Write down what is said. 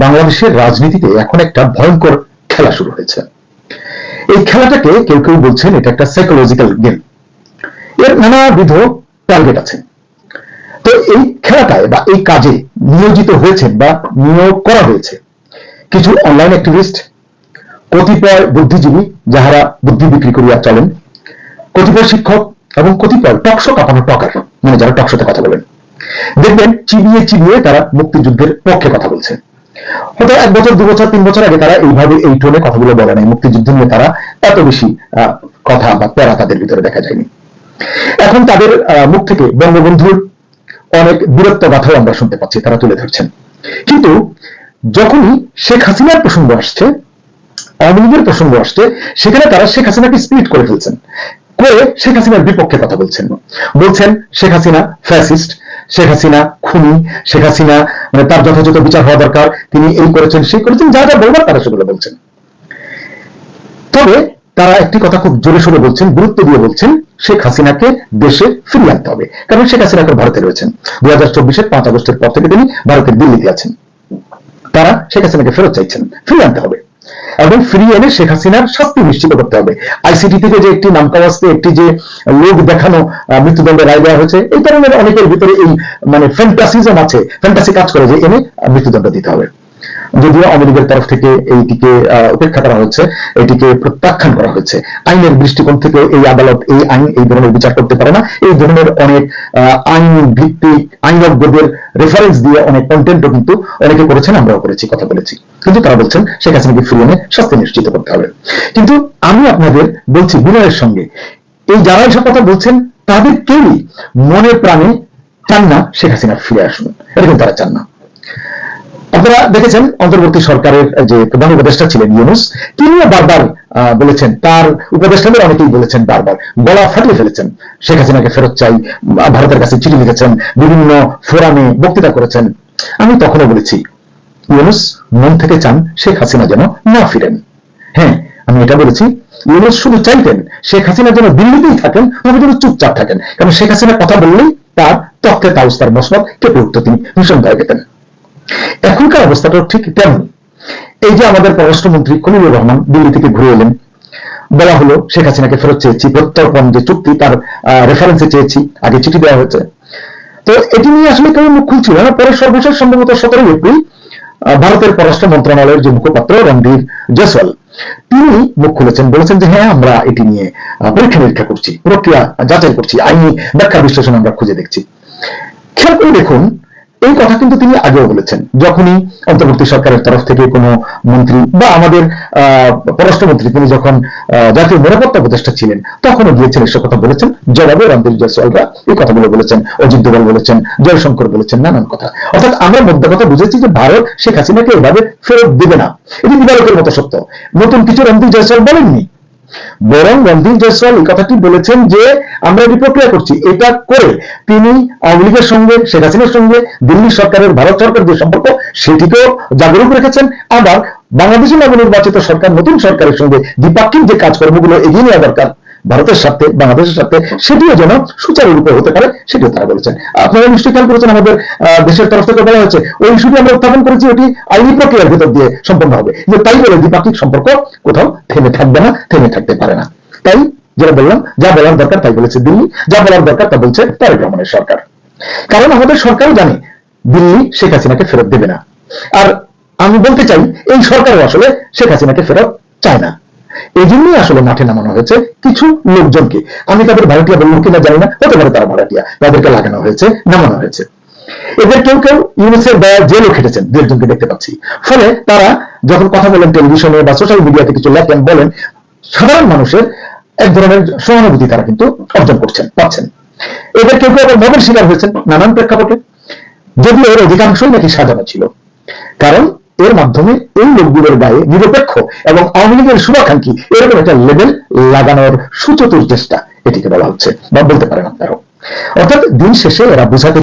বাংলাদেশের রাজনীতিতে এখন একটা ভয়ঙ্কর খেলা শুরু হয়েছে। এই খেলাটাকে কেউ কেউ বলছেন এটা একটা সাইকোলজিক্যাল গেম, এর নানাবিধ টার্গেট আছে। তো এই খেলাটায় বা এই কাজে নিয়োজিত হয়েছেন বা নিয়োগ করা হয়েছে কিছু অনলাইন অ্যাক্টিভিস্ট, কতিপয় বুদ্ধিজীবী যাহারা বুদ্ধি বিক্রি করিয়া চলেন, কতিপয় শিক্ষক এবং কতিপয় টকশো কাঁপানো টকার, মানে যারা টকশোতে কথা বলেন। দেখবেন চিবিয়ে চিবিয়ে তারা মুক্তিযুদ্ধের পক্ষে কথা বলছে। হয়তো 1 বছর 2 বছর 3 বছর আগে তারা এইভাবে এই টোনে কথাগুলো বলে নাই, মুক্তিযুদ্ধ নিয়ে তারা এত বেশি কথা বা প্যারা তাদের ভিতরে দেখা যায়নি। এখন তাদের মুখ থেকে বঙ্গবন্ধুর অনেক বীরত্ব গাথাও আমরা শুনতে পাচ্ছি, তারা তুলে ধরছেন। কিন্তু যখনই শেখ হাসিনার প্রসঙ্গ আসছে, আওয়ামী লীগের প্রসঙ্গ আসছে, সেখানে তারা শেখ হাসিনাকে স্প্লিট করে ফেলছেন, করে শেখ হাসিনার বিপক্ষে কথা বলছেন। বলছেন শেখ হাসিনা ফ্যাসিস্ট, শেখ হাসিনা খুনি, শেখ হাসিনা মানে তার যথাযথ বিচার হওয়া দরকার, তিনি এই করেছেন সেই করেছেন, যা যা বলবার তারা সেগুলো বলছেন। তবে তারা একটি কথা খুব জোরে সোরে বলছেন, গুরুত্ব দিয়ে বলছেন, শেখ হাসিনাকে দেশে ফিরিয়ে আনতে হবে। কারণ শেখ হাসিনা এখন ভারতে রয়েছেন, 2024-এর 5 আগস্টের পর থেকে তিনি ভারতের দিল্লিতে আছেন। তারা শেখ হাসিনাকে ফেরত চাইছেন, ফিরিয়ে আনতে হবে এবং ফিরিয়ে এনে শেখ হাসিনার শাস্তি নিশ্চিত করতে হবে। আইসিটি থেকে যে একটি নামকাওয়াস্তে একটি যে লোক দেখানো মৃত্যুদণ্ডের রায় দেওয়া হয়েছে, এই ধরনের অনেকের ভিতরে এই মানে ফ্যান্টাসিজম আছে, ফ্যান্টাসি কাজ করে যে এনে মৃত্যুদণ্ড দিতে হবে। যদিও আওয়ামী লীগের তরফ থেকে এইটিকে উপেক্ষা করা হচ্ছে, এটিকে প্রত্যাখ্যান করা হচ্ছে। আইনের দৃষ্টিকোণ থেকে এই আদালত এই আইন এই ধরনের বিচার করতে পারে না, এই ধরনের অনেক আইন ভিত্তিক আইনজ্ঞদের রেফারেন্স দিয়ে অনেক কন্টেন্টও কিন্তু অনেকে করেছেন, আমরাও করেছি, কথা বলেছি। কিন্তু তারা বলছেন শেখ হাসিনাকে ফিরিয়ে এনে শাস্তি নিশ্চিত করতে হবে। কিন্তু আমি আপনাদের বলছি বিনয়ের সঙ্গে, এই যারা এসব কথা বলছেন তাদের কেউই মনে প্রাণে চান না শেখ হাসিনা ফিরে আসুন, এটা কিন্তু তারা চান না। আপনারা দেখেছেন অন্তর্বর্তী সরকারের যে প্রধান উপদেষ্টা ছিলেন ইউনূস, তিনিও বারবার বলেছেন, তার উপদেষ্টাদের অনেকেই বলেছেন, বারবার গলা ফাটিয়ে ফেলেছেন, শেখ হাসিনাকে ফেরত চাই, ভারতের কাছে চিঠি লিখেছেন, বিভিন্ন ফোরামে বক্তৃতা করেছেন। আমি তখনও বলেছি ইউনূস মন থেকে চান শেখ হাসিনা যেন না ফিরেন। হ্যাঁ, আমি এটা বলেছি, ইউনূস শুধু চাইতেন শেখ হাসিনা যেন দিল্লিতেই থাকেন, তবে যেন চুপচাপ থাকেন, কারণ শেখ হাসিনা কথা বললেই তার তখতে তাউস তার মসনদ কেঁপে উঠত, তিনি ভীষণ ভয় পেতেন। এখনকার অবস্থাটাও ঠিক তেমন। এই যে আমাদের পররাষ্ট্রমন্ত্রী খলিলুর রহমান দিল্লি থেকে ঘুরে এলেন, বলা হলো শেখ হাসিনাকে ফেরত চেয়েছি, প্রত্যর্পণ যে চুক্তি তার রেফারেন্সে চেয়েছি, আগে চিঠি দেওয়া হয়েছে। তো এটি নিয়ে আসলে কেউ মুখ খুলছিল না। পরে সর্বশেষ সম্ভবত 17 এপ্রিল ভারতের পররাষ্ট্র মন্ত্রণালয়ের যে মুখপাত্র রণধীর জয়সওয়াল, তিনি মুখ খুলেছেন, বলেছেন যে হ্যাঁ, আমরা এটি নিয়ে পরীক্ষা নিরীক্ষা করছি, প্রক্রিয়া যাচাই করছি, আইনি ব্যাখ্যা বিশ্লেষণ আমরা খুঁজে দেখছি। খেয়াল করে দেখুন, এই কথা কিন্তু তিনি আগেও বলেছেন, যখনই অন্তর্বর্তী সরকারের তরফ থেকে কোনো মন্ত্রী বা আমাদের পররাষ্ট্রমন্ত্রী তিনি যখন জাতীয় নিরাপত্তা উপদেষ্টা ছিলেন, তখনও গিয়েছেন এসব কথা বলেছেন। জবাবে রণধীর জয়সওয়ালরা এই কথাগুলো বলেছেন, অজিত দোভাল বলেছেন, জয়শঙ্কর বলেছেন, নানান কথা। অর্থাৎ আমরা মধ্যে কথা বুঝেছি যে ভারত শেখ হাসিনাকে এভাবে ফেরত দেবে না, এটি বিধায়কের মতো সত্য। নতুন কিছু রণধীর জয়সওয়াল বলেননি, বরং রণধীর জয়সওয়াল এই কথাটি বলেছেন যে আমরা এটি প্রক্রিয়া করছি। এটা করে তিনি আওয়ামী লীগের সঙ্গে, শেখ হাসিনার সঙ্গে দিল্লি সরকারের, ভারত সরকারের যে সম্পর্ক সেটিকেও জাগরুক রেখেছেন। আবার বাংলাদেশে নবনির্বাচিত সরকার, নতুন সরকারের সঙ্গে দ্বিপাক্ষিক যে কাজকর্মগুলো এগিয়ে নেওয়া দরকার ভারতের সাথে, বাংলাদেশের সাথে, সেটিও যেন সুচারুরূপে হতে পারে, সেটিও তারা বলেছেন। আপনারা নিশ্চয়ই খেয়াল করেছেন, আমাদের দেশের তরফ থেকে বলা হয়েছে ওই ইস্যুটি আমরা উত্থাপন করেছি, ওটি আইনি প্রক্রিয়ার ভিতর দিয়ে সম্পন্ন হবে। কিন্তু তাই বলে দ্বিপাক্ষিক সম্পর্ক কোথাও থেমে থাকবে না, থেমে থাকতে পারে না। তাই যেটা বললাম, যা বলার দরকার তাই বলেছে দিল্লি, যা বলার দরকার তা বলছে তারেক রহমানের সরকার। কারণ আমাদের সরকারও জানে দিল্লি শেখ হাসিনাকে ফেরত দেবে না। আর আমি বলতে চাই, এই সরকারও আসলে শেখ হাসিনাকে ফেরত চায় না। এই জন্যই আসলে মাঠে নামানো হয়েছে কিছু লোকজনকে। আমি তাদের ভাড়াটিয়া বলবো কিনা জানি না, হতে পারে তারা ভাড়াটিয়া, তাদেরকে লাগানো হয়েছে, নামানো হয়েছে। এদের কেউ কেউ ইউনূসের দায়ে জেলও খেটেছেন, দু একজনকে দেখতে পাচ্ছি। ফলে তারা যখন কথা বলেন টেলিভিশনে বা সোশ্যাল মিডিয়াতে, কিছু লেখেন, বলেন, সাধারণ মানুষের এক ধরনের সহানুভূতি তারা কিন্তু অর্জন করছেন, পাচ্ছেন। এদের কেউ কেউ আবার মবের শিকার হয়েছেন নানান প্রেক্ষাপটে, যদিও এর অধিকাংশই নাকি সাজানো ছিল। কারণ এর মাধ্যমে এই লোকগুলোর গায়ে নিরপেক্ষ এবং আওয়ামী লীগের শুভাকাঙ্ক্ষী এরকম একটা লেভেল লাগানোর সুচতুর চেষ্টা এটিকে বলা হচ্ছে, বা বলতে পারেন আপনারাও। অর্থাৎ দিন শেষে এরা বোঝাতে